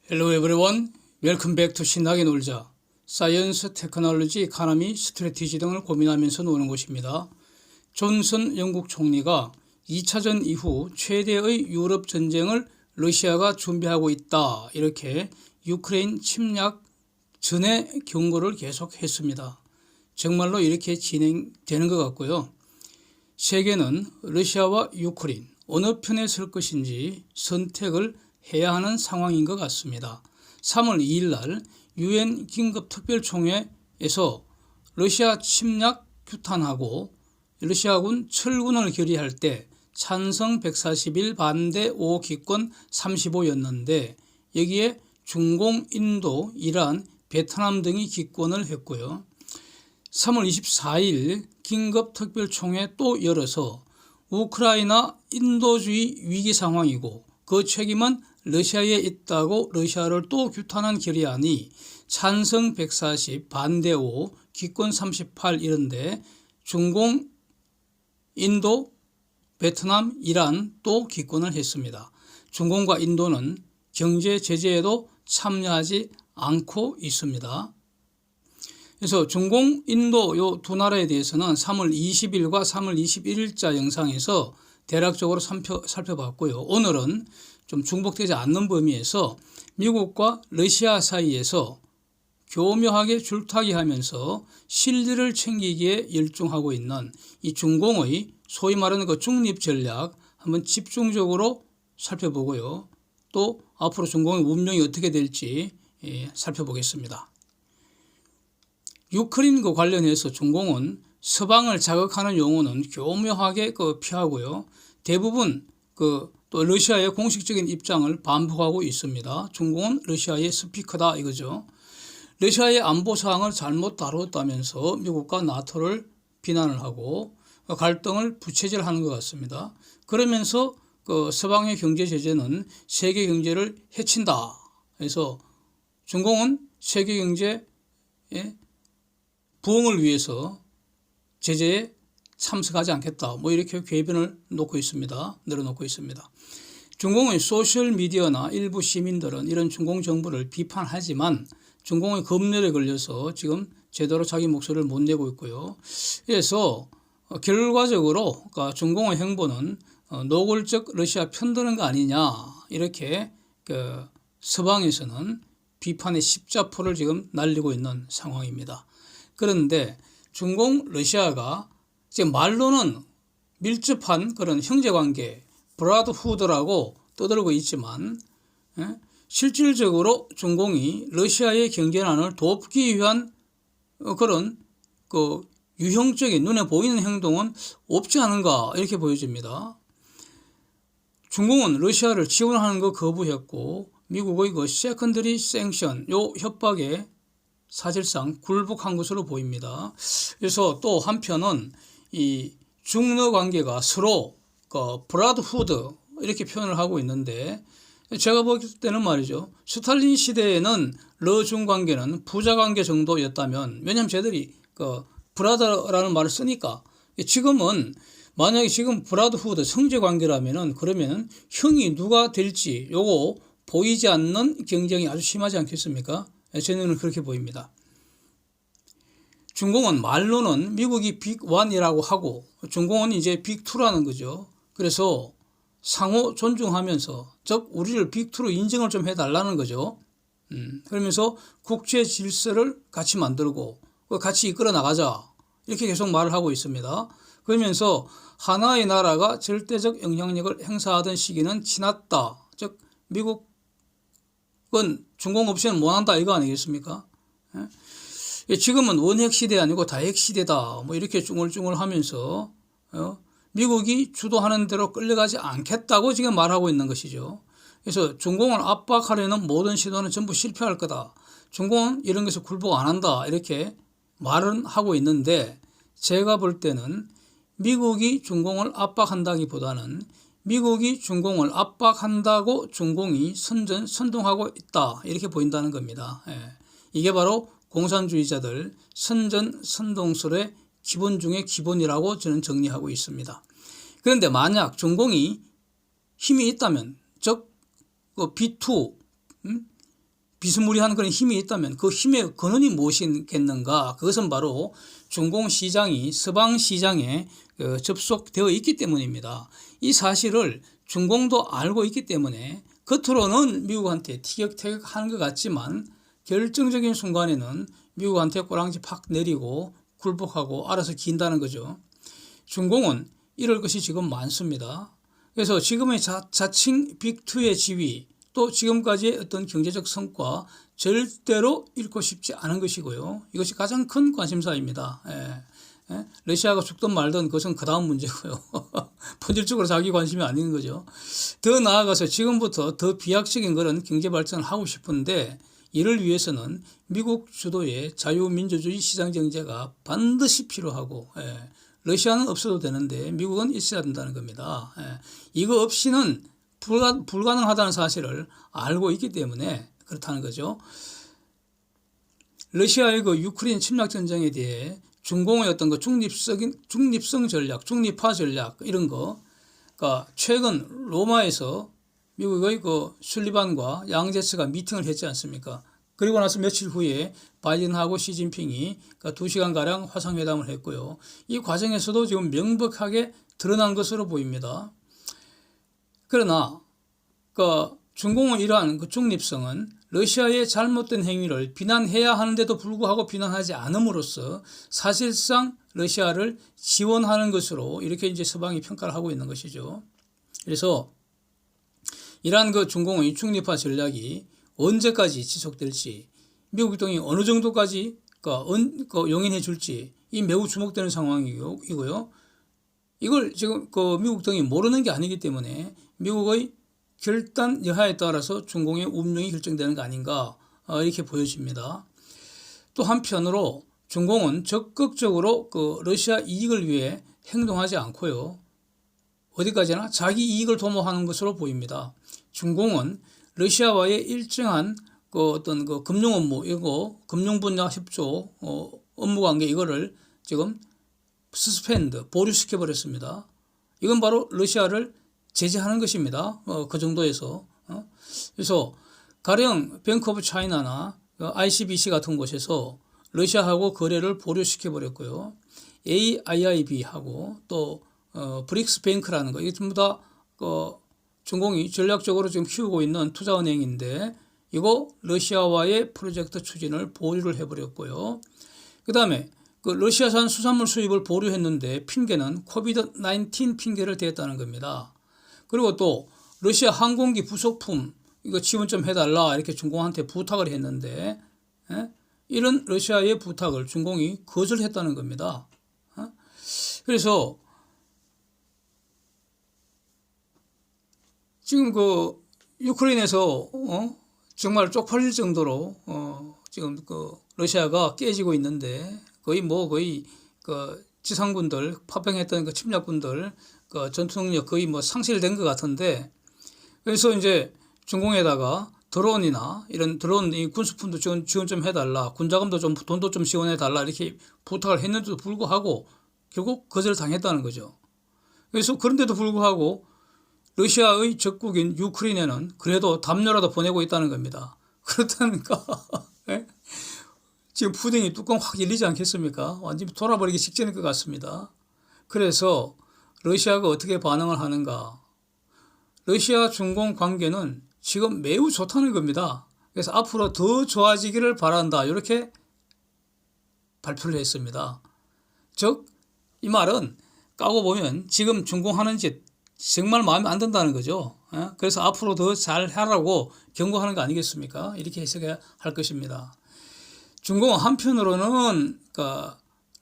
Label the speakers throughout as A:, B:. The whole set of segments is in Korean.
A: Hello everyone, welcome back to 신나게 놀자. 사이언스, 테크놀로지, 이코노미, 스트래티지 등을 고민하면서 노는 곳입니다. 존슨 영국 총리가 2차전 이후 최대의 유럽 전쟁을 러시아가 준비하고 있다, 이렇게 우크라이나 침략 전에 경고를 계속했습니다. 정말로 이렇게 진행되는 것 같고요. 세계는 러시아와 우크라이나 어느 편에 설 것인지 선택을 해야 하는 상황인 것 같습니다. 3월 2일 날 UN 긴급특별총회에서 러시아 침략 규탄하고 러시아군 철군을 결의할 때 찬성 141, 반대 5, 기권 35였는데 여기에 중공, 인도, 이란, 베트남 등이 기권을 했고요. 3월 24일 긴급특별총회 또 열어서 우크라이나 인도주의 위기 상황이고 그 책임은 러시아에 있다고 러시아를 또 규탄한 결의안이 찬성 140, 반대 5, 기권 38 이런데 중공, 인도, 베트남, 이란 또 기권을 했습니다. 중공과 인도는 경제 제재에도 참여하지 않고 있습니다. 그래서 중공, 인도 요 두 나라에 대해서는 3월 20일과 3월 21일자 영상에서 대략적으로 살펴봤고요. 오늘은 좀 중복되지 않는 범위에서 미국과 러시아 사이에서 교묘하게 줄타기 하면서 실리를 챙기기에 열중하고 있는 이 중공의 소위 말하는 그 중립 전략 한번 집중적으로 살펴보고요. 또 앞으로 중공의 운명이 어떻게 될지 살펴보겠습니다. 우크라이나 관련해서 중공은 서방을 자극하는 용어는 교묘하게 피하고요. 대부분 또 러시아의 공식적인 입장을 반복하고 있습니다. 중공은 러시아의 스피커다 이거죠. 러시아의 안보 사항을 잘못 다뤘다면서 미국과 나토를 비난을 하고 갈등을 부채질하는 것 같습니다. 그러면서 서방의 경제 제재는 세계 경제를 해친다. 그래서 중공은 세계 경제의 부흥을 위해서 제재에 참석하지 않겠다. 이렇게 궤변을 내려놓고 있습니다. 중공의 소셜미디어나 일부 시민들은 이런 중공 정부를 비판하지만 중공의 검열에 걸려서 지금 제대로 자기 목소리를 못 내고 있고요. 그래서 결과적으로 중공의 행보는 노골적 러시아 편드는 거 아니냐 이렇게 서방에서는 비판의 십자포를 지금 날리고 있는 상황입니다. 그런데 중공 러시아가 지금 말로는 밀접한 그런 형제관계 브라더후드라고 떠들고 있지만 실질적으로 중공이 러시아의 경제난을 돕기 위한 그런 유형적인 눈에 보이는 행동은 없지 않은가 이렇게 보여집니다. 중공은 러시아를 지원하는 거 거부했고 미국의 세컨더리 생션 요 협박에 사실상 굴복한 것으로 보입니다. 그래서 또 한편은 이 중러 관계가 서로 브라더후드 이렇게 표현을 하고 있는데 제가 볼 때는 말이죠. 스탈린 시대에는 러중 관계는 부자 관계 정도였다면 왜냐하면 쟤들이 브라더라는 말을 쓰니까 지금은 만약에 지금 브라더후드 성제 관계라면은 그러면 형이 누가 될지 요거 보이지 않는 경쟁이 아주 심하지 않겠습니까? 제 눈은 그렇게 보입니다. 중공은 말로는 미국이 빅1이라고 하고 중공은 이제 빅2라는 거죠. 그래서 상호 존중하면서 즉 우리를 빅2로 인정을 좀 해달라는 거죠. 그러면서 국제 질서를 같이 만들고 같이 이끌어 나가자 이렇게 계속 말을 하고 있습니다. 그러면서 하나의 나라가 절대적 영향력을 행사하던 시기는 지났다. 즉 미국은 중공 없이는 못한다 이거 아니겠습니까? 지금은 원핵 시대 아니고 다핵 시대다. 이렇게 쭝얼쭝얼 하면서 미국이 주도하는 대로 끌려가지 않겠다고 지금 말하고 있는 것이죠. 그래서 중공을 압박하려는 모든 시도는 전부 실패할 거다. 중공은 이런 것을 굴복 안 한다. 이렇게 말은 하고 있는데 제가 볼 때는 미국이 중공을 압박한다기보다는 미국이 중공을 압박한다고 중공이 선동하고 있다. 이렇게 보인다는 겁니다. 이게 바로 공산주의자들 선전선동설의 기본 중에 기본이라고 저는 정리하고 있습니다. 그런데 만약 중공이 힘이 있다면 즉 B2 비스무리한 그런 힘이 있다면 그 힘의 근원이 무엇이겠는가? 그것은 바로 중공 시장이 서방 시장에 접속되어 있기 때문입니다. 이 사실을 중공도 알고 있기 때문에 겉으로는 미국한테 티격태격하는 것 같지만 결정적인 순간에는 미국한테 꼬랑지 팍 내리고 굴복하고 알아서 긴다는 거죠. 중공은 이럴 것이 지금 많습니다. 그래서 지금의 자칭 빅2의 지위 또 지금까지의 어떤 경제적 성과 절대로 잃고 싶지 않은 것이고요. 이것이 가장 큰 관심사입니다. 러시아가 죽든 말든 그것은 그 다음 문제고요. 본질적으로 자기 관심이 아닌 거죠. 더 나아가서 지금부터 더 비약적인 그런 경제 발전을 하고 싶은데 이를 위해서는 미국 주도의 자유민주주의 시장경제가 반드시 필요하고 러시아는 없어도 되는데 미국은 있어야 된다는 겁니다. 이거 없이는 불가능하다는 사실을 알고 있기 때문에 그렇다는 거죠. 러시아의 그 유크레인 침략 전쟁에 대해 중공의 어떤 그 중립성 전략, 중립화 전략 이런 거, 그러니까 최근 로마에서 미국의 그 술리반과 양제츠가 미팅을 했지 않습니까? 그리고 나서 며칠 후에 바이든하고 시진핑이 2시간가량 화상회담을 했고요. 이 과정에서도 지금 명백하게 드러난 것으로 보입니다. 그러나 중공의 이러한 그 중립성은 러시아의 잘못된 행위를 비난해야 하는데도 불구하고 비난하지 않음으로써 사실상 러시아를 지원하는 것으로 이렇게 이제 서방이 평가를 하고 있는 것이죠. 그래서 이러한 그 중공의 중립화 전략이 언제까지 지속될지, 미국 등이 어느 정도까지 용인해 줄지 이 매우 주목되는 상황이고요. 이걸 지금 미국 등이 모르는 게 아니기 때문에 미국의 결단 여하에 따라서 중공의 운명이 결정되는 거 아닌가 이렇게 보여집니다. 또 한편으로 중공은 적극적으로 러시아 이익을 위해 행동하지 않고요. 어디까지나 자기 이익을 도모하는 것으로 보입니다. 중공은 러시아와의 일정한 어떤 금융 업무, 금융 분야 협조, 업무 관계 이거를 지금 서스펜드, 보류시켜 버렸습니다. 이건 바로 러시아를 제재하는 것입니다. 그 정도에서. 그래서 가령 뱅크 오브 차이나나 ICBC 같은 곳에서 러시아하고 거래를 보류시켜 버렸고요. AIIB하고 또 브릭스 뱅크라는 거, 이게 전부 다 중공이 전략적으로 지금 키우고 있는 투자은행인데 이거 러시아와의 프로젝트 추진을 보류를 해버렸고요. 그 다음에 러시아산 수산물 수입을 보류했는데 핑계는 코비드-19 핑계를 댔다는 겁니다. 그리고 또 러시아 항공기 부속품 이거 지원 좀 해달라 이렇게 중공한테 부탁을 했는데 이런 러시아의 부탁을 중공이 거절했다는 겁니다. 그래서 지금 유크레인에서 정말 쪽팔릴 정도로 지금 러시아가 깨지고 있는데 거의 지상군들 파병했던 침략군들 전투 능력 거의 상실된 것 같은데 그래서 이제 중공에다가 드론이나 이런 드론 군수품도 지원 좀 해달라, 군자금도 좀 돈도 좀 지원해달라 이렇게 부탁을 했는데도 불구하고 결국 거절당했다는 거죠. 그래서 그런데도 불구하고 러시아의 적국인 유크레인에는 그래도 담요라도 보내고 있다는 겁니다. 그렇다니까 지금 푸딩이 뚜껑 확 열리지 않겠습니까? 완전히 돌아버리기 직전일 것 같습니다. 그래서 러시아가 어떻게 반응을 하는가? 러시아 중공 관계는 지금 매우 좋다는 겁니다. 그래서 앞으로 더 좋아지기를 바란다 이렇게 발표를 했습니다. 즉 이 말은 까고 보면 지금 중공하는 짓 정말 마음에 안 든다는 거죠. 그래서 앞으로 더 잘하라고 경고하는 거 아니겠습니까? 이렇게 해석해야 할 것입니다. 중공은 한편으로는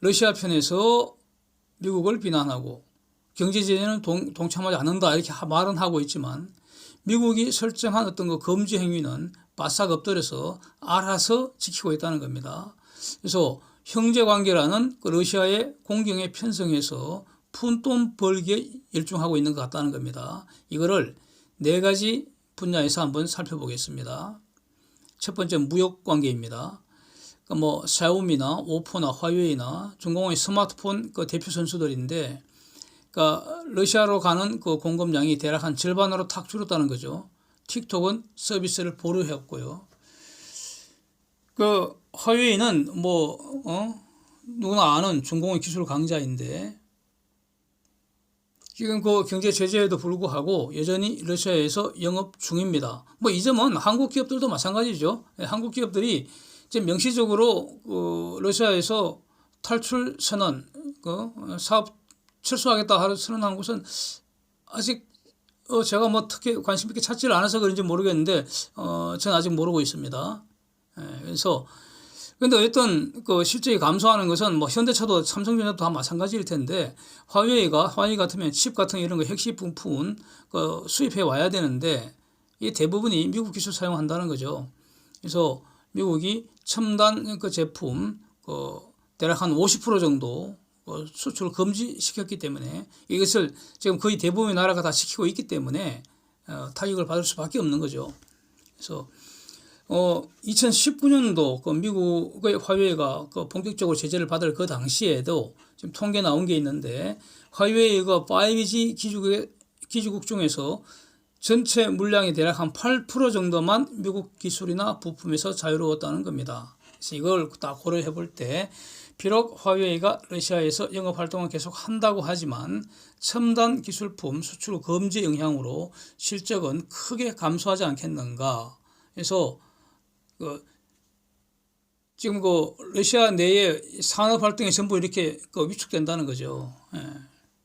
A: 러시아 편에서 미국을 비난하고 경제제재는 동참하지 않는다 이렇게 말은 하고 있지만 미국이 설정한 어떤 금지 행위는 바싹 엎드려서 알아서 지키고 있다는 겁니다. 그래서 형제관계라는 러시아의 공경에 편성해서 푼돈 벌기에 열중하고 있는 것 같다는 겁니다. 이거를 4가지 분야에서 한번 살펴보겠습니다. 첫 번째 무역관계입니다. 샤오미나 오포나 화웨이나 중공의 스마트폰 대표 선수들인데 러시아로 가는 공급량이 대략 한 절반으로 탁 줄었다는 거죠. 틱톡은 서비스를 보류했고요. 그 화웨이는 뭐 누구나 아는 중공의 기술 강자인데 지금 그 경제 제재에도 불구하고 여전히 러시아에서 영업 중입니다. 뭐 이 점은 한국 기업들도 마찬가지죠. 한국 기업들이 지금 명시적으로 러시아에서 탈출 선언, 사업 철수하겠다 선언한 곳은 아직 제가 뭐 특히 관심 있게 찾지를 않아서 그런지 모르겠는데 저는 아직 모르고 있습니다. 그래서 근데 어쨌든 그 실적이 감소하는 것은 뭐 현대차도 삼성전자도 다 마찬가지일 텐데 화웨이 같으면 칩 같은 이런 거 핵심 부품 수입해 와야 되는데 이 대부분이 미국 기술 사용한다는 거죠. 그래서 미국이 첨단 그 제품 대략 한 50% 정도 수출 금지시켰기 때문에 이것을 지금 거의 대부분의 나라가 다 시키고 있기 때문에 타격을 받을 수밖에 없는 거죠. 그래서 2019년도 그 미국의 화웨이가 본격적으로 제재를 받을 그 당시에도 지금 통계 나온 게 있는데 화웨이가 5G 기주국 중에서 전체 물량의 대략 한 8% 정도만 미국 기술이나 부품에서 자유로웠다는 겁니다. 그래서 이걸 다 고려해 볼 때 비록 화웨이가 러시아에서 영업 활동을 계속 한다고 하지만 첨단 기술품 수출 금지 영향으로 실적은 크게 감소하지 않겠는가. 그래서 지금 러시아 내의 산업 활동이 전부 이렇게 위축된다는 거죠.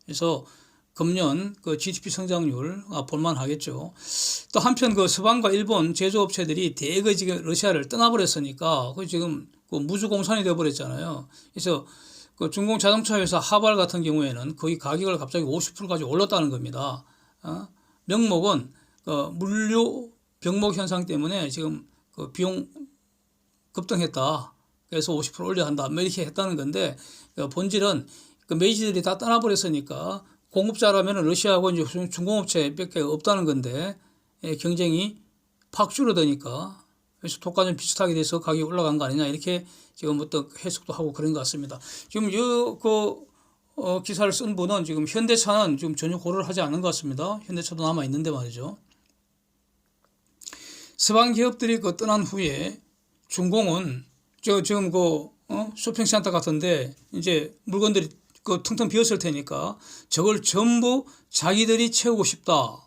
A: 그래서 금년 GDP 성장률 볼만하겠죠. 또 한편 서방과 일본 제조업체들이 대거 지금 러시아를 떠나버렸으니까 지금 무주공산이 되어버렸잖아요. 그래서 중공 자동차 회사 하발 같은 경우에는 거의 가격을 갑자기 50%까지 올렸다는 겁니다. 명목은 물류 병목 현상 때문에 지금 비용 급등했다. 그래서 50% 올려야 한다. 이렇게 했다는 건데 본질은 메이지들이 다 떠나버렸으니까 공급자라면 러시아하고 이제 중공업체밖에 없다는 건데 경쟁이 팍 줄어드니까 그래서 독과점 비슷하게 돼서 가격이 올라간 거 아니냐 이렇게 지금 어떤 해석도 하고 그런 것 같습니다. 지금 기사를 쓴 분은 지금 현대차는 지금 전혀 고려를 하지 않는 것 같습니다. 현대차도 남아 있는데 말이죠. 서방 기업들이 떠난 후에 중공은 지금 쇼핑센터 같은데 이제 물건들이 텅텅 비었을 테니까 저걸 전부 자기들이 채우고 싶다.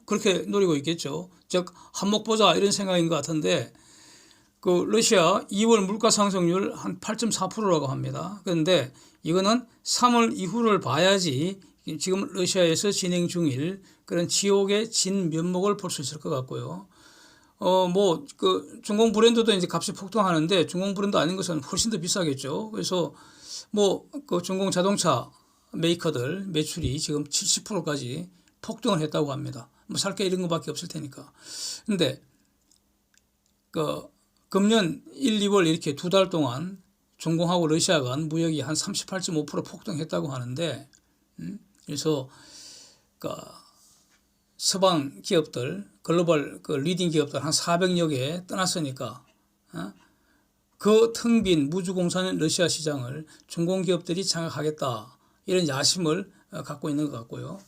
A: 그렇게 노리고 있겠죠. 즉 한몫 보자 이런 생각인 것 같은데 러시아 2월 물가 상승률 한 8.4%라고 합니다. 그런데 이거는 3월 이후를 봐야지 지금 러시아에서 진행 중일 그런 지옥의 진면목을 볼 수 있을 것 같고요. 중공 브랜드도 이제 값이 폭등하는데 중공 브랜드 아닌 것은 훨씬 더 비싸겠죠. 그래서 중공 자동차 메이커들 매출이 지금 70%까지 폭등을 했다고 합니다. 살 게 이런 것밖에 없을 테니까. 근데 금년 1, 2월 이렇게 두 달 동안 중공하고 러시아 간 무역이 한 38.5% 폭등했다고 하는데 그래서 서방 기업들 글로벌 리딩 기업들 한 400여 개 떠났으니까 그 텅 빈 무주공산인 러시아 시장을 중공 기업들이 장악하겠다 이런 야심을 갖고 있는 것 같고요.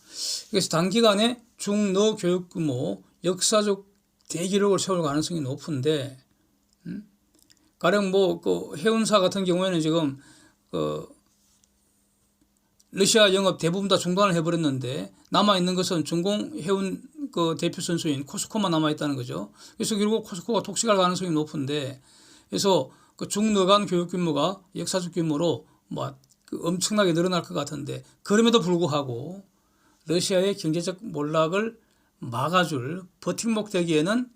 A: 그래서 단기간에 중너 교육 규모 역사적 대기록을 세울 가능성이 높은데 가령 해운사 같은 경우에는 지금 러시아 영업 대부분 다 중단을 해버렸는데 남아있는 것은 중공 해운 대표 선수인 코스코만 남아있다는 거죠. 그래서 결국 코스코가 독식할 가능성이 높은데 그래서 중너 간 교육 규모가 역사적 규모로 엄청나게 늘어날 것 같은데 그럼에도 불구하고 러시아의 경제적 몰락을 막아줄 버팀목 되기에는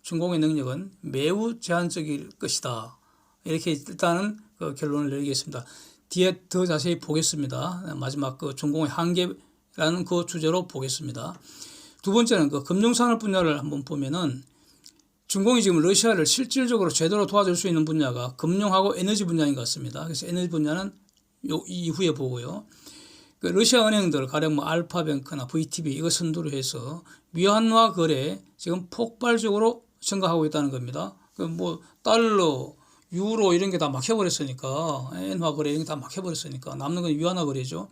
A: 중공의 능력은 매우 제한적일 것이다. 이렇게 일단은 결론을 내리겠습니다. 뒤에 더 자세히 보겠습니다. 마지막 중공의 한계라는 주제로 보겠습니다. 두 번째는 금융산업 분야를 한번 보면은 중공이 지금 러시아를 실질적으로 제대로 도와줄 수 있는 분야가 금융하고 에너지 분야인 것 같습니다. 그래서 에너지 분야는 이후에 보고요. 러시아 은행들 가령 알파뱅크나 VTB 이거 선두로 해서 위안화 거래 지금 폭발적으로 증가하고 있다는 겁니다. 달러, 유로 이런 게 다 막혀버렸으니까 엔화 거래 이런 게 다 막혀버렸으니까 남는 건 위안화 거래죠.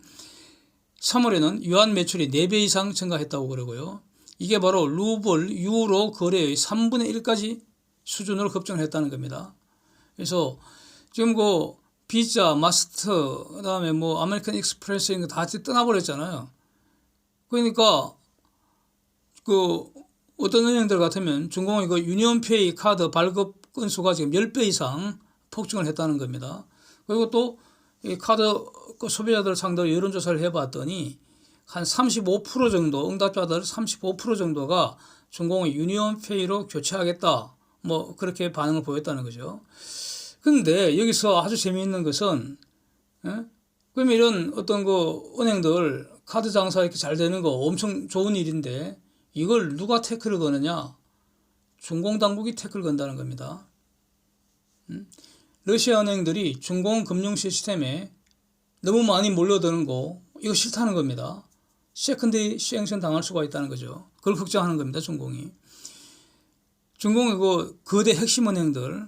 A: 3월에는 위안 매출이 4배 이상 증가했다고 그러고요. 이게 바로 루블, 유로 거래의 3분의 1까지 수준으로 급증을 했다는 겁니다. 그래서 지금 그 비자, 마스터, 그다음에 뭐 아메리칸 익스프레스 이런 거 다 떠나버렸잖아요. 그러니까 그 어떤 은행들 같으면 중공의 그 유니온페이 카드 발급 건수가 지금 10배 이상 폭증을 했다는 겁니다. 그리고 또 이 카드 그 소비자들 상대로 여론조사를 해봤더니 한 35% 정도, 응답자들 35% 정도가 중공의 유니온페이로 교체하겠다, 뭐 그렇게 반응을 보였다는 거죠. 근데 여기서 아주 재미있는 것은, 그러면 이런 어떤 그 은행들 카드 장사 이렇게 잘 되는 거 엄청 좋은 일인데 이걸 누가 태클을 거느냐? 중공당국이 태클을 건다는 겁니다. 러시아 은행들이 중공 금융 시스템에 너무 많이 몰려드는 거 이거 싫다는 겁니다. 세컨드리 쉔션 당할 수가 있다는 거죠. 그걸 걱정하는 겁니다. 중공이. 중공의 그 거대 핵심 은행들,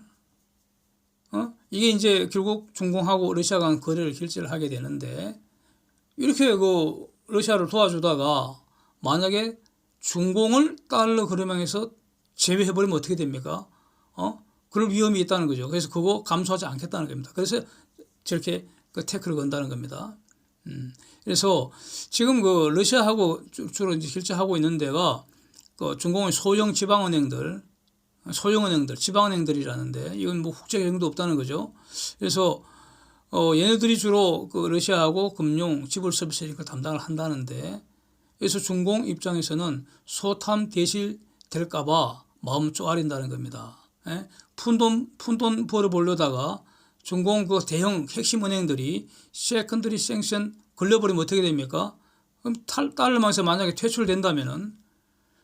A: 이게 이제 결국 중공하고 러시아 간 거래를 결제를 하게 되는데 이렇게 그 러시아를 도와주다가 만약에 중공을 달러 거래망에서 제외해버리면 어떻게 됩니까? 그럴 위험이 있다는 거죠. 그래서 그거 감수하지 않겠다는 겁니다. 그래서 저렇게 그 태클을 건다는 겁니다. 그래서 지금 그 러시아하고 주로 이제 결제하고 있는 데가 그 중공의 소형 지방은행들, 지방은행들이라는데 이건 뭐 국제 경도 없다는 거죠. 그래서 얘네들이 주로 그 러시아하고 금융, 지불 서비스 이런 걸 담당을 한다는데 그래서 중공 입장에서는 소탐 대실 될까봐 마음 쪼아린다는 겁니다. 푼돈 벌어보려다가 중공 그 대형 핵심 은행들이 세컨드리 생션 걸려버리면 어떻게 됩니까? 그럼 달러망에서 만약에 퇴출된다면은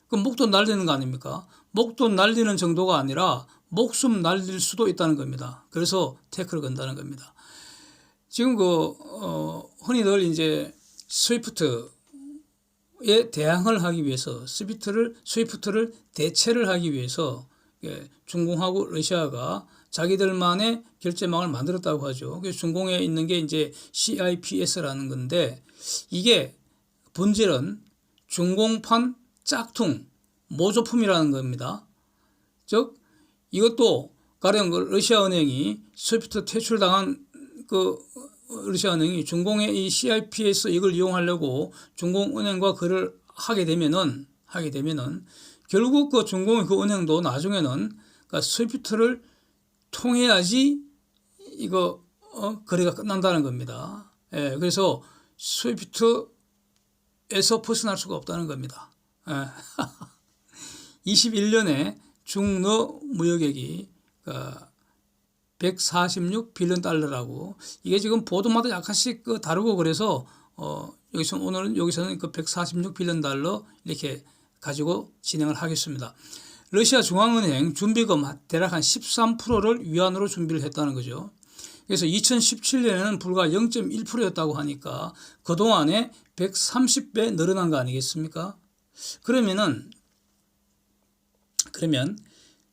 A: 그럼 목돈 날리는 거 아닙니까? 목돈 날리는 정도가 아니라 목숨 날릴 수도 있다는 겁니다. 그래서 태클을 건다는 겁니다. 지금 흔히들 이제 스위프트에 대항을 하기 위해서 스위프트를 대체를 하기 위해서 중공하고 러시아가 자기들만의 결제망을 만들었다고 하죠. 그래서 중공에 있는 게 이제 CIPS라는 건데 이게 본질은 중공판 짝퉁 모조품이라는 겁니다. 즉 이것도 가령 러시아 은행이 스위프트 퇴출당한 그 러시아 은행이 중공의 이 CIPS 이걸 이용하려고 중공은행과 거래를 하게 되면은 결국 그 중공의 그 은행도 나중에는 그러니까 스위프트를 통해야지 이거 거래가 끝난다는 겁니다. 그래서 스위프트에서 벗어날 수가 없다는 겁니다. 21년에 중러 무역액이 146빌리언 달러라고 이게 지금 보도마다 약간씩 다르고 그래서 여기서는 그 146빌리언 달러 이렇게 가지고 진행을 하겠습니다. 러시아 중앙은행 준비금 대략 한 13%를 위안으로 준비를 했다는 거죠. 그래서 2017년에는 불과 0.1%였다고 하니까 그동안에 130배 늘어난 거 아니겠습니까? 그러면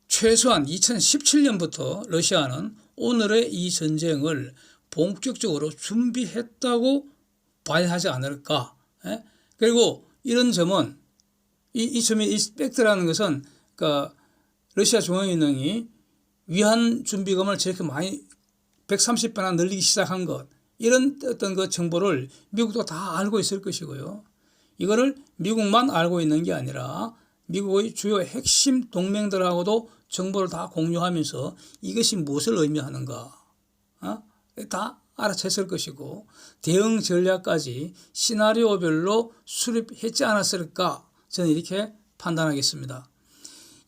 A: 최소한 2017년부터 러시아는 오늘의 이 전쟁을 본격적으로 준비했다고 봐야 하지 않을까? 그리고 이런 점은 이 팩트라는 것은 그러니까 러시아 중앙은행이 위안 준비금을 저렇게 많이 130배나 늘리기 시작한 것 이런 어떤 그 정보를 미국도 다 알고 있을 것이고요. 이거를 미국만 알고 있는 게 아니라 미국의 주요 핵심 동맹들하고도 정보를 다 공유하면서 이것이 무엇을 의미하는가 다 알아챘을 것이고 대응 전략까지 시나리오별로 수립했지 않았을까 저는 이렇게 판단하겠습니다.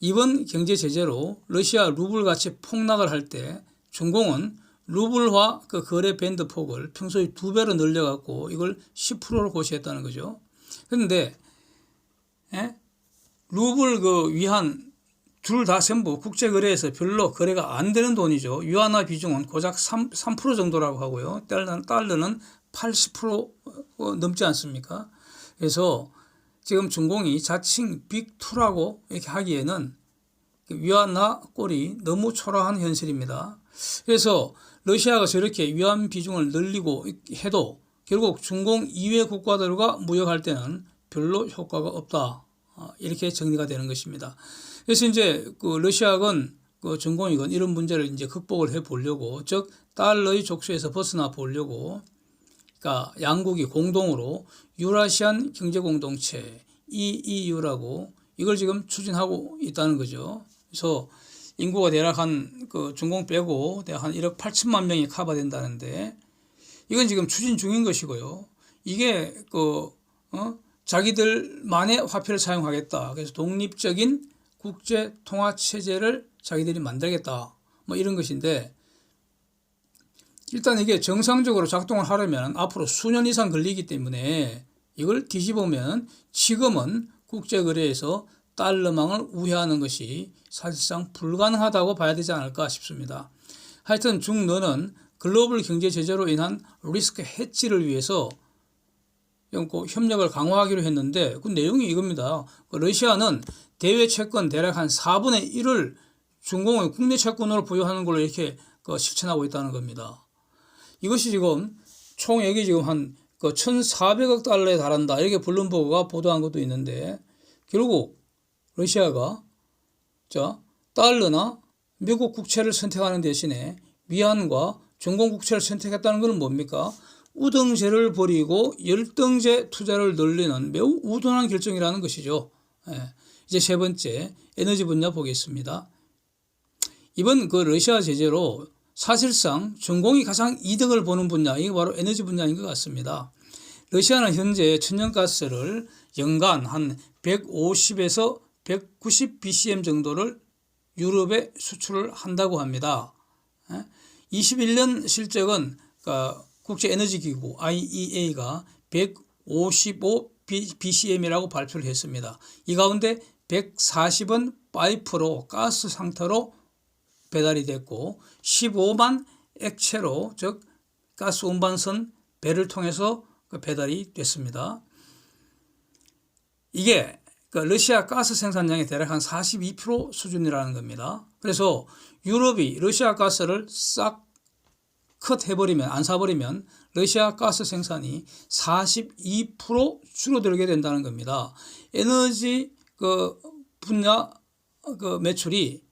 A: 이번 경제 제재로 러시아 루블 가치 폭락을 할 때 중공은 루블화 그 거래 밴드 폭을 평소에 2배로 늘려갖고 이걸 10%로 고시했다는 거죠. 그런데 루블 그 위안 둘 다 전부 국제거래에서 별로 거래가 안 되는 돈이죠. 위안화 비중은 고작 3% 정도라고 하고요. 달러는 80% 넘지 않습니까? 그래서 지금 중공이 자칭 빅2라고 이렇게 하기에는 위안화 꼴이 너무 초라한 현실입니다. 그래서 러시아가 저렇게 위안 비중을 늘리고 해도 결국 중공 이외 국가들과 무역할 때는 별로 효과가 없다. 이렇게 정리가 되는 것입니다. 그래서 이제 그 러시아군 그 전공익은 이런 문제를 이제 극복을 해 보려고, 즉 달러의 족쇄에서 벗어나 보려고, 그러니까 양국이 공동으로 유라시안 경제공동체 EEU라고 이걸 지금 추진하고 있다는 거죠. 그래서 인구가 대략 그 중공 빼고 대략 한 1억 8천만 명이 커버된다는데, 이건 지금 추진 중인 것이고요. 이게 자기들만의 화폐를 사용하겠다. 그래서 독립적인 국제 통화 체제를 자기들이 만들겠다. 뭐 이런 것인데, 일단 이게 정상적으로 작동을 하려면 앞으로 수년 이상 걸리기 때문에 이걸 뒤집으면 지금은 국제거래에서 달러망을 우회하는 것이 사실상 불가능하다고 봐야 되지 않을까 싶습니다. 하여튼 중러는 글로벌 경제 제재로 인한 리스크 해치를 위해서 협력을 강화하기로 했는데, 그 내용이 이겁니다. 러시아는 대외 채권 대략 한 4분의 1을 중공의 국내 채권으로 보유하는 걸로 이렇게 실천하고 있다는 겁니다. 이것이 지금 총액이 지금 한 1,400억 달러에 달한다. 이렇게 블룸버그가 보도한 것도 있는데, 결국 러시아가 달러나 미국 국채를 선택하는 대신에 위안과 중공 국채를 선택했다는 것은 뭡니까? 우등제를 버리고 열등제 투자를 늘리는 매우 우둔한 결정이라는 것이죠. 이제 세 번째, 에너지 분야 보겠습니다. 이번 러시아 제재로 사실상 중공이 가장 이득을 보는 분야, 이게 바로 에너지 분야인 것 같습니다. 러시아는 현재 천연가스를 연간 한 150에서 190 BCM 정도를 유럽에 수출을 한다고 합니다. 21년 실적은 국제에너지기구 IEA가 155 BCM이라고 발표를 했습니다. 이 가운데 140은 파이프로 가스 상태로 배달이 됐고, 15만 액체로, 즉 가스 운반선 배를 통해서 배달이 됐습니다. 이게 러시아 가스 생산량의 대략 한 42% 수준이라는 겁니다. 그래서 유럽이 러시아 가스를 싹 컷해버리면, 안 사버리면 러시아 가스 생산이 42% 줄어들게 된다는 겁니다. 에너지 분야 매출이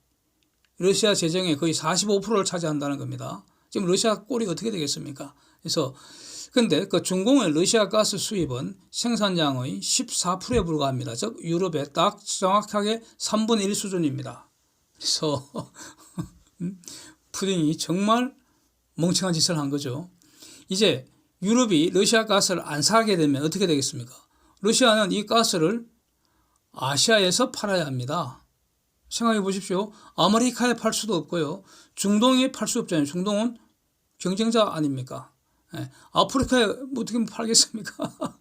A: 러시아 재정의 거의 45%를 차지한다는 겁니다. 지금 러시아 꼴이 어떻게 되겠습니까? 그래서 근데 중공의 러시아 가스 수입은 생산량의 14%에 불과합니다. 즉 유럽의 딱 정확하게 3분의 1 수준입니다. 그래서 푸틴이 정말 멍청한 짓을 한 거죠. 이제 유럽이 러시아 가스를 안 사게 되면 어떻게 되겠습니까? 러시아는 이 가스를 아시아에서 팔아야 합니다. 생각해 보십시오. 아메리카에 팔 수도 없고요. 중동에 팔 수 없잖아요. 중동은 경쟁자 아닙니까? 아프리카에 어떻게 팔겠습니까?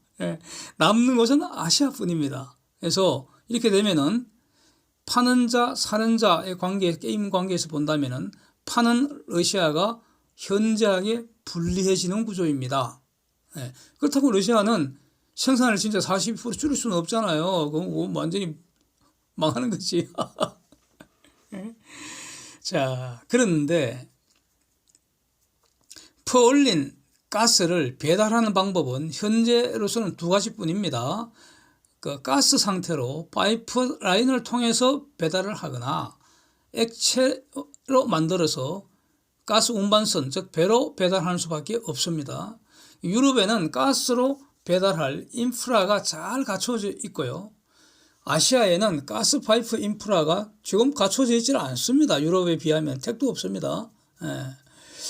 A: 남는 것은 아시아뿐입니다. 그래서 이렇게 되면은 파는 자, 사는 자의 관계, 게임 관계에서 본다면은 파는 러시아가 현저하게 불리해지는 구조입니다. 그렇다고 러시아는 생산을 진짜 40% 줄일 수는 없잖아요. 그건 완전히 망하는 거지. 자, 그런데 퍼올린 가스를 배달하는 방법은 현재로서는 두 가지뿐입니다. 가스 상태로 파이프 라인을 통해서 배달을 하거나 액체로 만들어서 가스 운반선, 즉 배로 배달하는 수밖에 없습니다. 유럽에는 가스로 배달할 인프라가 잘 갖춰져 있고요. 아시아에는 가스 파이프 인프라가 지금 갖춰져 있지 않습니다. 유럽에 비하면 택도 없습니다.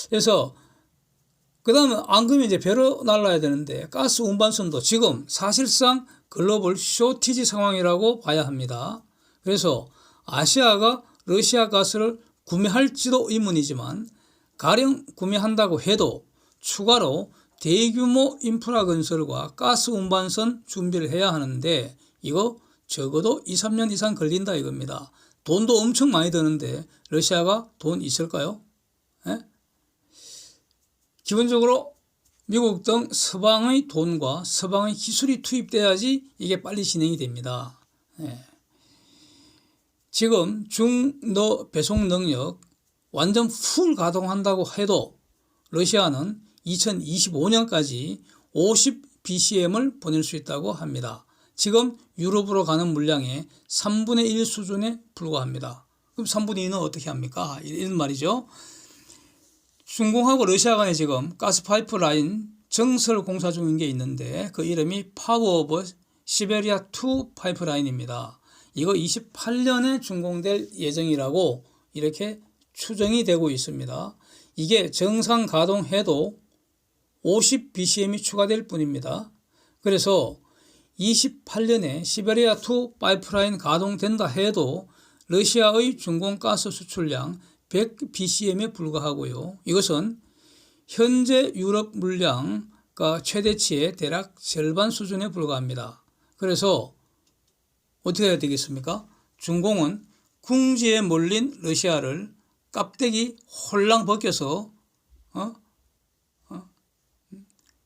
A: 그래서 그 다음에 안 그러면 이제 배로 날라야 되는데 가스 운반선도 지금 사실상 글로벌 쇼티지 상황이라고 봐야 합니다. 그래서 아시아가 러시아 가스를 구매할지도 의문이지만 가령 구매한다고 해도 추가로 대규모 인프라 건설과 가스 운반선 준비를 해야 하는데 이거 적어도 2, 3년 이상 걸린다 이겁니다. 돈도 엄청 많이 드는데 러시아가 돈 있을까요? 기본적으로 미국 등 서방의 돈과 서방의 기술이 투입돼야지 이게 빨리 진행이 됩니다. 지금 중너 배송 능력 완전 풀 가동한다고 해도 러시아는 2025년까지 50 BCM을 보낼 수 있다고 합니다. 지금 유럽으로 가는 물량의 3분의 1 수준에 불과합니다. 그럼 3분의 2는 어떻게 합니까? 이런 말이죠. 중공하고 러시아 간에 지금 가스파이프 라인 정설 공사 중인 게 있는데 그 이름이 파워 오브 시베리아 2 파이프라인입니다. 이거 28년에 준공될 예정이라고 이렇게 추정이 되고 있습니다. 이게 정상 가동해도 50bcm이 추가될 뿐입니다. 그래서 28년에 시베리아 2 파이프라인 가동된다 해도 러시아의 준공가스 수출량 100bcm에 불과하고요. 이것은 현재 유럽 물량 최대치의 대략 절반 수준에 불과합니다. 그래서 어떻게 해야 되겠습니까? 중공은 궁지에 몰린 러시아를 깝대기 홀랑 벗겨서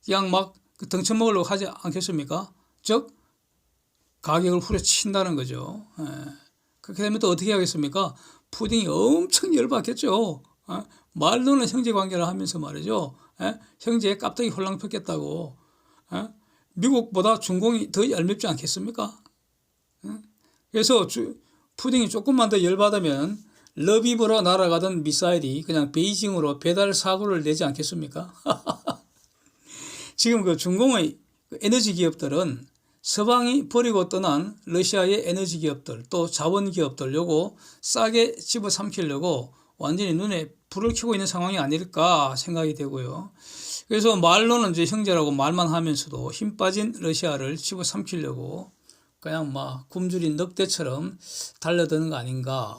A: 그냥 막 덩쳐 먹으려고 하지 않겠습니까? 즉 가격을 후려친다는 거죠. 그렇게 되면 또 어떻게 하겠습니까? 푸딩이 엄청 열받겠죠. 말로는 형제 관계를 하면서 말이죠. 형제의 깝대기 홀랑 폈겠다고. 미국보다 중공이 더 얄밉지 않겠습니까? 그래서 푸딩이 조금만 더 열받으면 러비브로 날아가던 미사일이 그냥 베이징으로 배달 사고를 내지 않겠습니까? 지금 그 중공의 에너지 기업들은 서방이 버리고 떠난 러시아의 에너지 기업들 또 자원 기업들 요거 싸게 집어삼키려고 완전히 눈에 불을 켜고 있는 상황이 아닐까 생각이 되고요. 그래서 말로는 이제 형제라고 말만 하면서도 힘 빠진 러시아를 집어삼키려고 그냥 막 굶주린 늑대처럼 달려드는 거 아닌가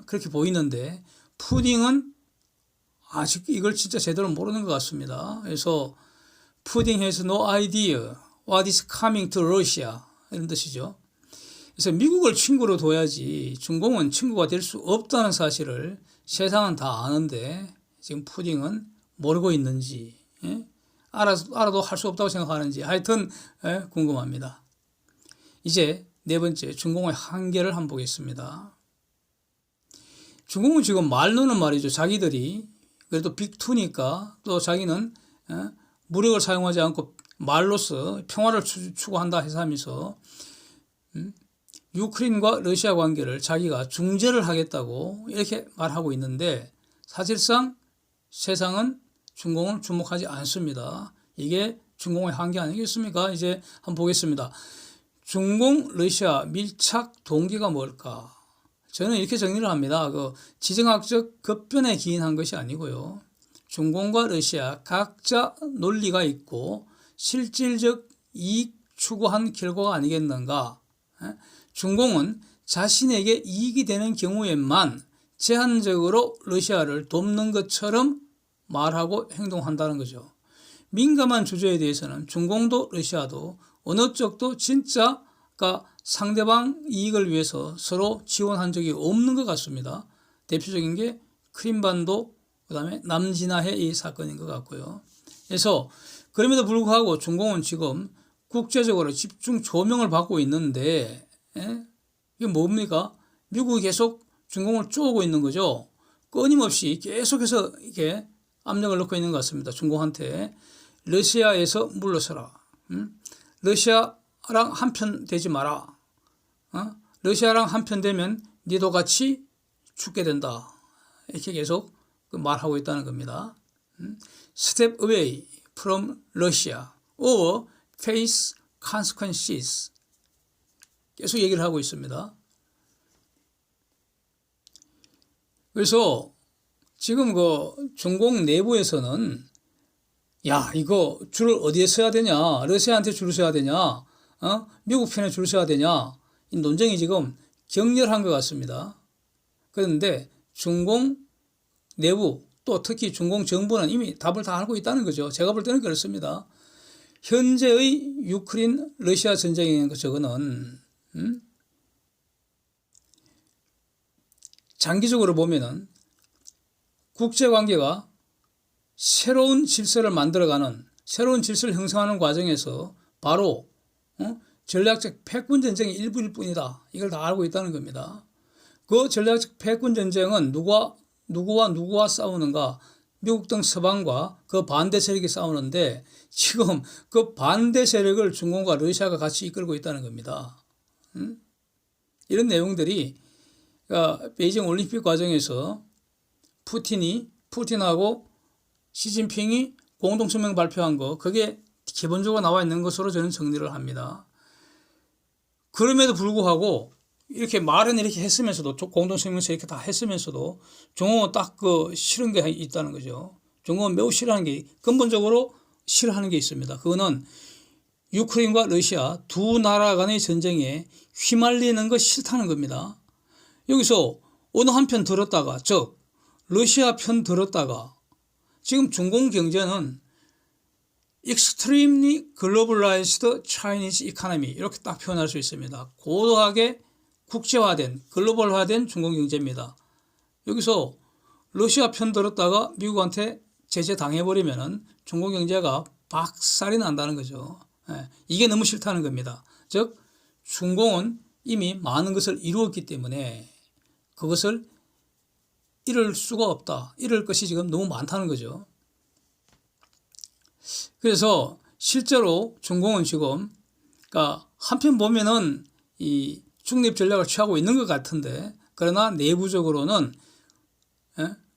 A: 그렇게 보이는데 푸딩은 아직 이걸 진짜 제대로 모르는 것 같습니다. 그래서 Pudding has no idea what is coming to Russia 이런 뜻이죠. 그래서 미국을 친구로 둬야지 중공은 친구가 될 수 없다는 사실을 세상은 다 아는데 지금 푸딩은 모르고 있는지 알아도 할 수 없다고 생각하는지 하여튼 궁금합니다. 이제 네 번째 중공의 한계를 한번 보겠습니다. 중공은 지금 말로는 말이죠. 자기들이 그래도 빅2니까 또 자기는 무력을 사용하지 않고 말로써 평화를 추구한다 해서 하면서 유크레인과 러시아 관계를 자기가 중재를 하겠다고 이렇게 말하고 있는데 사실상 세상은 중공을 주목하지 않습니다. 이게 중공의 한계 아니겠습니까? 이제 한번 보겠습니다. 중공 러시아 밀착 동기가 뭘까? 저는 이렇게 정리를 합니다. 그 지정학적 급변에 기인한 것이 아니고요. 중공과 러시아 각자 논리가 있고 실질적 이익 추구한 결과가 아니겠는가. 중공은 자신에게 이익이 되는 경우에만 제한적으로 러시아를 돕는 것처럼 말하고 행동한다는 거죠. 민감한 주제에 대해서는 중공도 러시아도 어느 쪽도 진짜 상대방 이익을 위해서 서로 지원한 적이 없는 것 같습니다. 대표적인 게 크림반도 그다음에 남진아해 이 사건인 것 같고요. 그래서 그럼에도 불구하고 중공은 지금 국제적으로 집중 조명을 받고 있는데 이게 뭡니까? 미국이 계속 중공을 쪼고 있는 거죠. 끊임없이 계속해서 이렇게 압력을 넣고 있는 것 같습니다. 중공한테 러시아에서 물러서라. 러시아랑 한편 되지 마라. 러시아랑 한편 되면 니도 같이 죽게 된다. 이렇게 계속 말하고 있다는 겁니다. Step away from Russia or face consequences. 계속 얘기를 하고 있습니다. 그래서 지금 그 중공 내부에서는 야, 이거 줄을 어디에 서야 되냐? 러시아한테 줄을 서야 되냐? 미국 편에 줄을 서야 되냐? 이 논쟁이 지금 격렬한 것 같습니다. 그런데 중공 내부 또 특히 중공 정부는 이미 답을 다 알고 있다는 거죠. 제가 볼 때는 그렇습니다. 현재의 유크레인 러시아 전쟁의 저거는 장기적으로 보면은 국제관계가 새로운 질서를 만들어가는 새로운 질서를 형성하는 과정에서 바로 전략적 패권 전쟁의 일부일 뿐이다. 이걸 다 알고 있다는 겁니다. 그 전략적 패권 전쟁은 누구와 싸우는가? 미국 등 서방과 그 반대 세력이 싸우는데 지금 그 반대 세력을 중공과 러시아가 같이 이끌고 있다는 겁니다. 이런 내용들이 그러니까 베이징 올림픽 과정에서 푸틴하고 시진핑이 공동성명 발표한 거, 그게 기본적으로 나와 있는 것으로 저는 정리를 합니다. 그럼에도 불구하고 이렇게 말은 이렇게 했으면서도, 공동성명서 이렇게 다 했으면서도 중국은 딱 그 싫은 게 있다는 거죠. 중국은 매우 싫어하는 게, 근본적으로 싫어하는 게 있습니다. 그거는 유크레인과 러시아 두 나라 간의 전쟁에 휘말리는 거 싫다는 겁니다. 여기서 어느 한편 들었다가, 즉 러시아 편 들었다가, 지금 중공 경제는 extremely globalized Chinese economy, 이렇게 딱 표현할 수 있습니다. 고도하게 국제화된, 글로벌화된 중공 경제입니다. 여기서 러시아 편 들었다가 미국한테 제재 당해버리면은 중공 경제가 박살이 난다는 거죠. 이게 너무 싫다는 겁니다. 즉 중공은 이미 많은 것을 이루었기 때문에 그것을 이룰 수가 없다. 이룰 것이 지금 너무 많다는 거죠. 그래서 실제로 중공은 지금, 그러니까 한편 보면은 이 중립 전략을 취하고 있는 것 같은데, 그러나 내부적으로는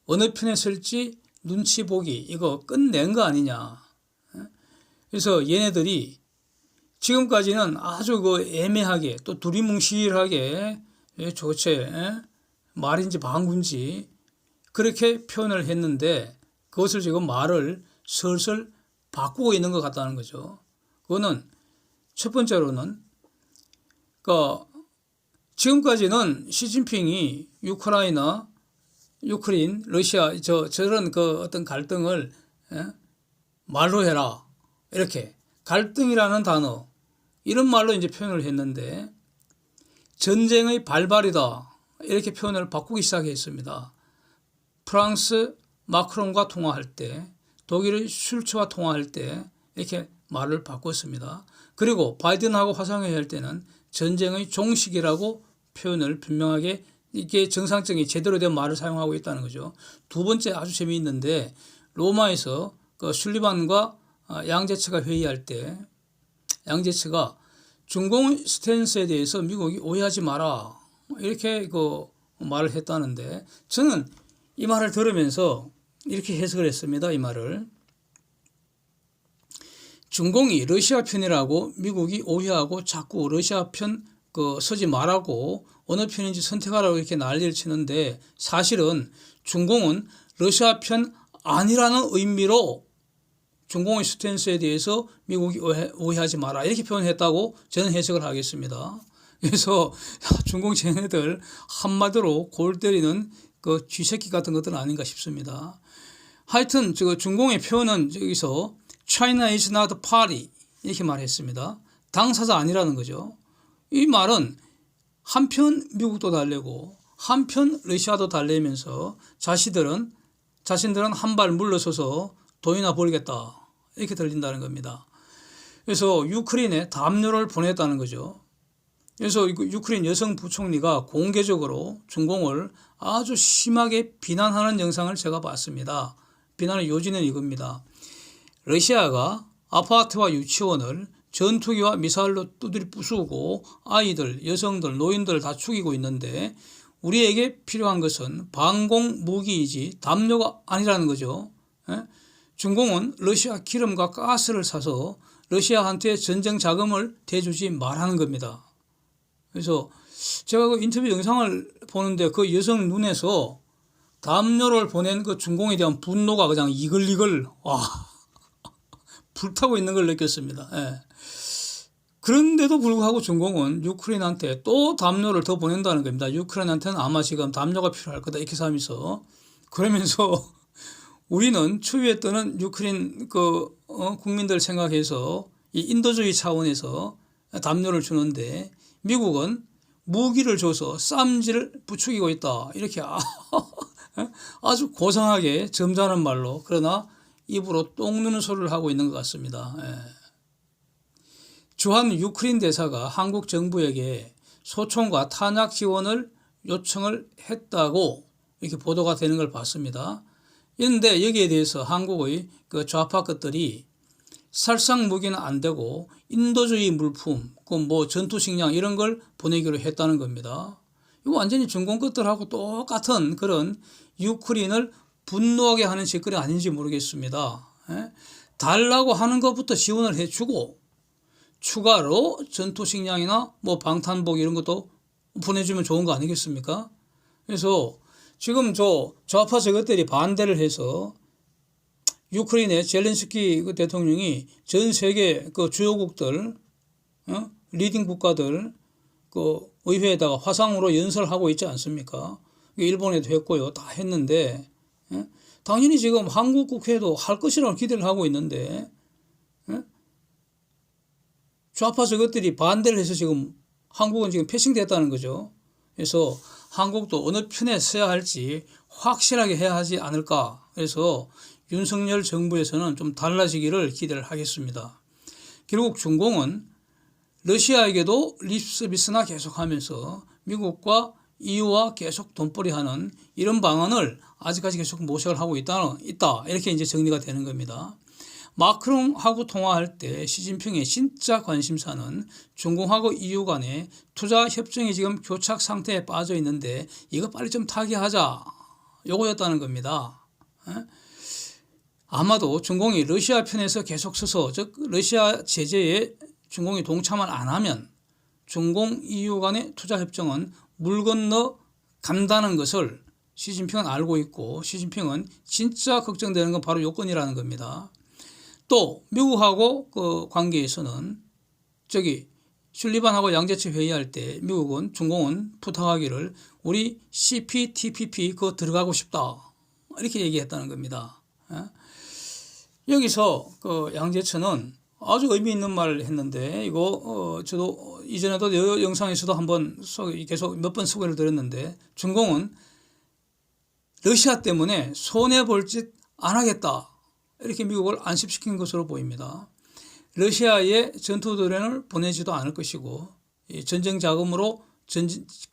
A: 어느 편에 설지 눈치 보기, 이거 끝낸 거 아니냐. 그래서 얘네들이 지금까지는 아주 그 애매하게, 또 두리뭉실하게, 도대체 말인지 방군지 그렇게 표현을 했는데, 그것을 지금 말을 슬슬 바꾸고 있는 것 같다는 거죠. 그거는 첫 번째로는, 그러니까 지금까지는 시진핑이 유크레인, 러시아 저런 그 어떤 갈등을 말로 해라, 이렇게 갈등이라는 단어, 이런 말로 이제 표현을 했는데, 전쟁의 발발이다, 이렇게 표현을 바꾸기 시작했습니다. 프랑스 마크롱과 통화할 때, 독일의 슐츠와 통화할 때 이렇게 말을 바꿨습니다. 그리고 바이든하고 화상회의할 때는 전쟁의 종식이라고 표현을 분명하게, 이게 정상적인 제대로 된 말을 사용하고 있다는 거죠. 두 번째 아주 재미있는데, 로마에서 그 술리반과 양제츠가 회의할 때 양제츠가 중공의 스탠스에 대해서 미국이 오해하지 마라, 이렇게 그 말을 했다는데, 저는 이 말을 들으면서 이렇게 해석을 했습니다. 이 말을, 중공이 러시아 편이라고 미국이 오해하고 자꾸 러시아 편 서지 말라고 어느 편인지 선택하라고 이렇게 난리를 치는데, 사실은 중공은 러시아 편 아니라는 의미로 중공의 스탠스에 대해서 미국이 오해하지 마라, 이렇게 표현했다고 저는 해석을 하겠습니다. 그래서 중공 쟤네들 한마디로 골 때리는 그 쥐새끼 같은 것들은 아닌가 싶습니다. 하여튼 중공의 표현은 여기서 China is not party, 이렇게 말했습니다. 당사자 아니라는 거죠. 이 말은 한편 미국도 달래고 한편 러시아도 달래면서 자신들은 한 발 물러서서 돈이나 벌겠다, 이렇게 들린다는 겁니다. 그래서 유크레인에 담요를 보냈다는 거죠. 그래서 유크레인 여성 부총리가 공개적으로 중공을 아주 심하게 비난하는 영상을 제가 봤습니다. 비난의 요지는 이겁니다. 러시아가 아파트와 유치원을 전투기와 미사일로 두드려 부수고 아이들, 여성들, 노인들을 다 죽이고 있는데, 우리에게 필요한 것은 방공 무기이지 담요가 아니라는 거죠. 중공은 러시아 기름과 가스를 사서 러시아한테 전쟁 자금을 대주지 말하는 겁니다. 그래서 제가 그 인터뷰 영상을 보는데 그 여성 눈에서 담요를 보낸 그 중공에 대한 분노가 그냥 이글이글 불타고 있는 걸 느꼈습니다. 그런데도 불구하고 중공은 유크레인한테 또 담요를 더 보낸다는 겁니다. 유크레인한테는 아마 지금 담요가 필요할 거다, 이렇게 하면서, 그러면서 우리는 추위에 떠는 유크레인 국민들 생각해서 이 인도주의 차원에서 담요를 주는데, 미국은 무기를 줘서 쌈지를 부추기고 있다, 이렇게 아주 고상하게 점잖은 말로, 그러나 입으로 똥 누는 소리를 하고 있는 것 같습니다. 주한 유크레인 대사가 한국 정부에게 소총과 탄약 지원을 요청을 했다고 이렇게 보도가 되는 걸 봤습니다. 그런데 여기에 대해서 한국의 그 좌파 것들이 살상 무기는 안 되고 인도주의 물품, 뭐 전투식량 이런 걸 보내기로 했다는 겁니다. 이거 완전히 중공 것들하고 똑같은 그런 유크레인을 분노하게 하는 짓거리 아닌지 모르겠습니다. 예? 달라고 하는 것부터 지원을 해주고 추가로 전투식량이나 뭐 방탄복 이런 것도 보내주면 좋은 거 아니겠습니까? 그래서 지금 저 좌파 저것들이 반대를 해서 유크레인의 젤렌스키 그 대통령이 전 세계 그 주요국들, 리딩 국가들 그 의회에다가 화상으로 연설하고 있지 않습니까? 일본에도 했고요. 다 했는데 당연히 지금 한국 국회도 할 것이라고 기대를 하고 있는데 좌파 저것들이 반대를 해서 지금 한국은 지금 패싱됐다는 거죠. 그래서 한국도 어느 편에 서야 할지 확실하게 해야 하지 않을까. 그래서 윤석열 정부에서는 좀 달라지기를 기대를 하겠습니다. 결국 중공은 러시아에게도 립서비스나 계속하면서 미국과 EU와 계속 돈벌이하는 이런 방안을 아직까지 계속 모색을 하고 있다. 이렇게 이제 정리가 되는 겁니다. 마크롱하고 통화할 때 시진핑의 진짜 관심사는 중공하고 EU 간의 투자 협정이 지금 교착 상태에 빠져 있는데 이거 빨리 좀 타개하자. 요거였다는 겁니다. 아마도 중공이 러시아 편에서 계속 서서 즉 러시아 제재에 중공이 동참을 안 하면 중공 EU 간의 투자 협정은 물 건너 간다는 것을 시진핑은 알고 있고 시진핑은 진짜 걱정되는 건 바로 요건이라는 겁니다. 또 미국하고 그 관계에서는 저기 술리반하고 양재치 회의할 때 미국은 중공은 부탁하기를 우리 CPTPP 그거 들어가고 싶다 이렇게 얘기했다는 겁니다. 여기서 그 양재천은 아주 의미 있는 말을 했는데 이거 저도 이전에도 영상에서도 한번 계속 몇 번 소개를 드렸는데 중공은 러시아 때문에 손해볼 짓 안 하겠다 이렇게 미국을 안심시킨 것으로 보입니다. 러시아에 전투드론을 보내지도 않을 것이고 전쟁 자금으로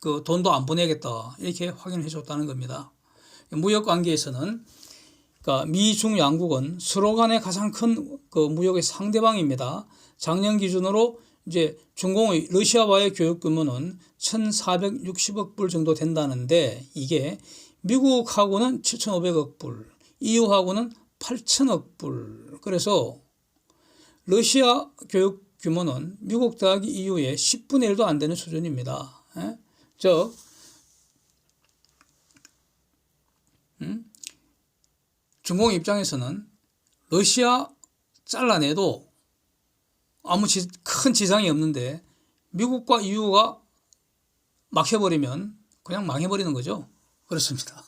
A: 그 돈도 안 보내겠다 이렇게 확인해 줬다는 겁니다. 무역 관계에서는 그러니까 미중 양국은 서로 간의 가장 큰 그 무역의 상대방입니다. 작년 기준으로 이제 중공의 러시아와의 교역 규모는 1,460억 불 정도 된다는데 이게 미국하고는 7,500억 불, EU하고는 8천억 불. 그래서 러시아 교육 규모는 미국 더하기 EU의 10분의 1도 안 되는 수준입니다. 즉 중공 입장에서는 러시아 잘라내도 아무 큰 지장이 없는데 미국과 EU가 막혀버리면 그냥 망해버리는 거죠. 그렇습니다.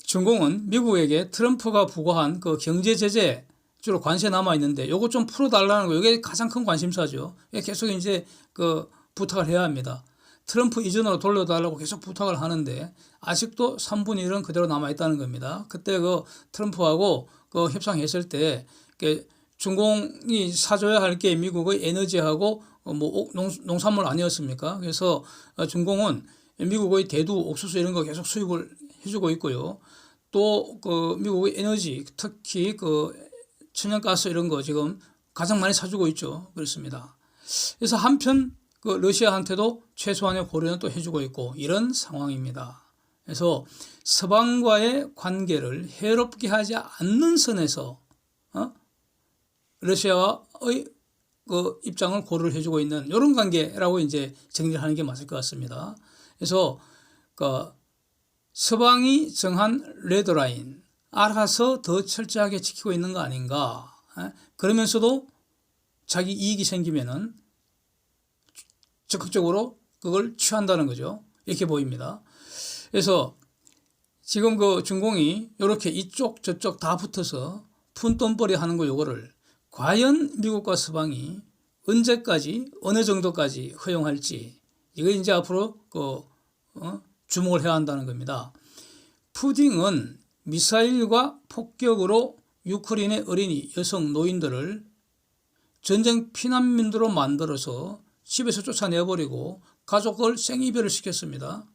A: 중공은 미국에게 트럼프가 부과한 그 경제 제재 주로 관세 남아 있는데 요거 좀 풀어달라는 거 이게 가장 큰 관심사죠. 계속 이제 그 부탁을 해야 합니다. 트럼프 이전으로 돌려달라고 계속 부탁을 하는데 아직도 3분의 1은 그대로 남아 있다는 겁니다. 그때 그 트럼프하고 그 협상했을 때 중공이 사줘야 할 게 미국의 에너지하고 뭐 농산물 아니었습니까? 그래서 중공은 미국의 대두, 옥수수 이런 거 계속 수입을 해주고 있고요. 또 그 미국의 에너지, 특히 그 천연가스 이런 거 지금 가장 많이 사주고 있죠. 그렇습니다. 그래서 한편 그 러시아한테도 최소한의 고려는 또 해주고 있고 이런 상황입니다. 그래서 서방과의 관계를 해롭게 하지 않는 선에서 러시아와의 그 입장을 고려를 해주고 있는 이런 관계라고 이제 정리를 하는 게 맞을 것 같습니다. 그래서 그 서방이 정한 레드라인 알아서 더 철저하게 지키고 있는 거 아닌가. 그러면서도 자기 이익이 생기면은 적극적으로 그걸 취한다는 거죠. 이렇게 보입니다. 그래서 지금 그 중공이 이렇게 이쪽 저쪽 다 붙어서 푼돈벌이 하는 거 요거를 과연 미국과 서방이 언제까지 어느 정도까지 허용할지 이거 이제 앞으로 그 주목을 해야 한다는 겁니다. 푸틴은 미사일과 폭격으로 유크레인의 어린이, 여성, 노인들을 전쟁 피난민들로 만들어서 집에서 쫓아내버리고 가족을 생이별을 시켰습니다.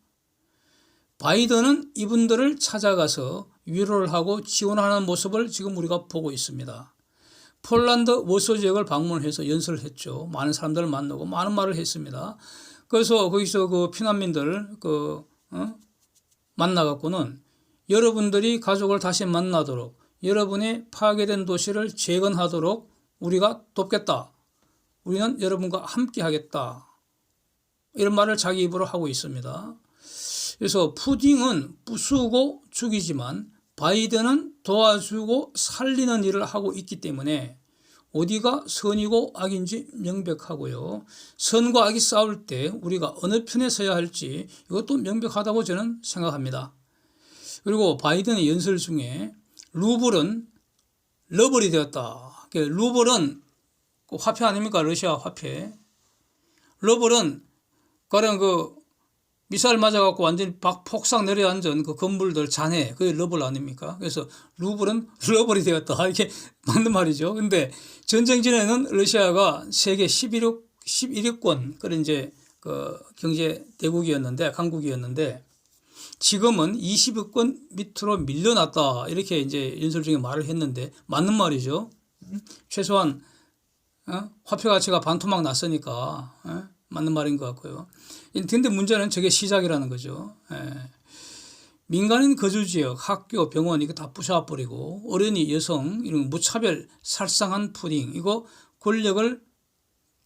A: 바이든은 이분들을 찾아가서 위로를 하고 지원하는 모습을 지금 우리가 보고 있습니다. 폴란드 워소 지역을 방문해서 연설을 했죠. 많은 사람들을 만나고 많은 말을 했습니다. 그래서 거기서 그 피난민들 만나갖고는 여러분들이 가족을 다시 만나도록 여러분의 파괴된 도시를 재건하도록 우리가 돕겠다. 우리는 여러분과 함께 하겠다. 이런 말을 자기 입으로 하고 있습니다. 그래서 푸딩은 부수고 죽이지만 바이든은 도와주고 살리는 일을 하고 있기 때문에 어디가 선이고 악인지 명백하고요. 선과 악이 싸울 때 우리가 어느 편에 서야 할지 이것도 명백하다고 저는 생각합니다. 그리고 바이든의 연설 중에 루블은 러블이 되었다. 루블은 화폐 아닙니까? 러시아 화폐. 러블은 가령 그 미사일 맞아갖고 완전히 폭삭 내려앉은 그 건물들 잔해, 그게 러블 아닙니까? 그래서 루블은 러블이 되었다. 이렇게 맞는 말이죠. 근데 전쟁 전에는 러시아가 세계 11위권 그런 이제 그 경제 대국이었는데, 강국이었는데 지금은 20위권 밑으로 밀려났다. 이렇게 이제 연설 중에 말을 했는데 맞는 말이죠. 최소한 화폐 가치가 반토막 났으니까 맞는 말인 것 같고요. 근데 문제는 저게 시작이라는 거죠. 민간인 거주지역, 학교, 병원 이거 다 부셔버리고 어린이, 여성 이런 무차별 살상한 푸딩, 이거 권력을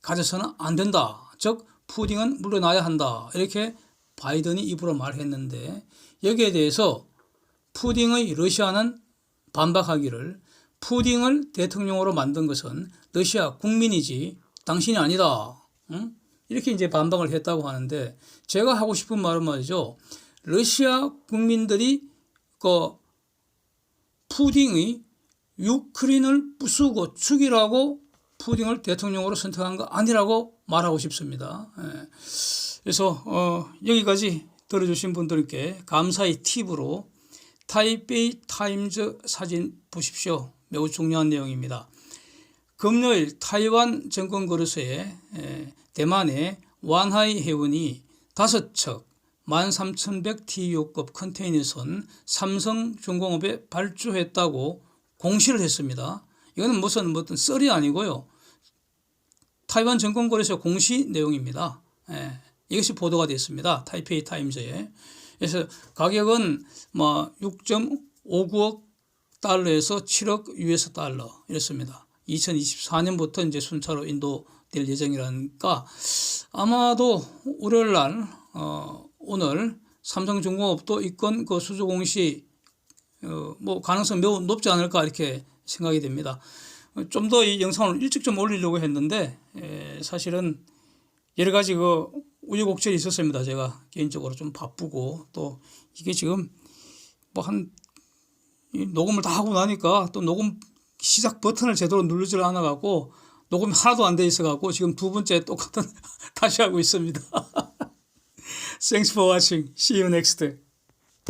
A: 가져서는 안 된다. 즉 푸딩은 물러나야 한다. 이렇게 바이든이 입으로 말했는데 여기에 대해서 푸딩의 러시아는 반박하기를 푸딩을 대통령으로 만든 것은 러시아 국민이지 당신이 아니다. 이렇게 이제 반박을 했다고 하는데 제가 하고 싶은 말은 말이죠. 러시아 국민들이 그 푸딩의 유크레인을 부수고 죽이라고 푸딩을 대통령으로 선택한 거 아니라고 말하고 싶습니다. 그래서 여기까지 들어주신 분들께 감사의 팁으로 타이베이 타임즈 사진 보십시오. 매우 중요한 내용입니다. 금요일 타이완 정권 거래소에 대만의 완하이 해운이 5척 13,100TU급 컨테이너선 삼성중공업에 발주했다고 공시를 했습니다. 이거는 무슨 썰이 아니고요. 타이완 정권 거래소 공시 내용입니다. 이것이 보도가 됐습니다. 타이페이 타임즈에. 그래서 가격은 6.59억 달러에서 7억 US 달러 이렇습니다. 2024년부터 이제 순차로 인도될 예정이라니까 아마도 월요일 날 오늘 삼성중공업도 이건 그 수주 공시 가능성 매우 높지 않을까 이렇게 생각이 됩니다. 좀 더 이 영상을 일찍 좀 올리려고 했는데 사실은 여러 가지 그 우여곡절이 있었습니다. 제가 개인적으로 좀 바쁘고 또 이게 지금 녹음을 다 하고 나니까 또 녹음 시작 버튼을 제대로 누르질 않아 갖고 녹음이 하나도 안 돼 있어 갖고 지금 두 번째 똑같은 다시 하고 있습니다. Thanks for watching. See you next.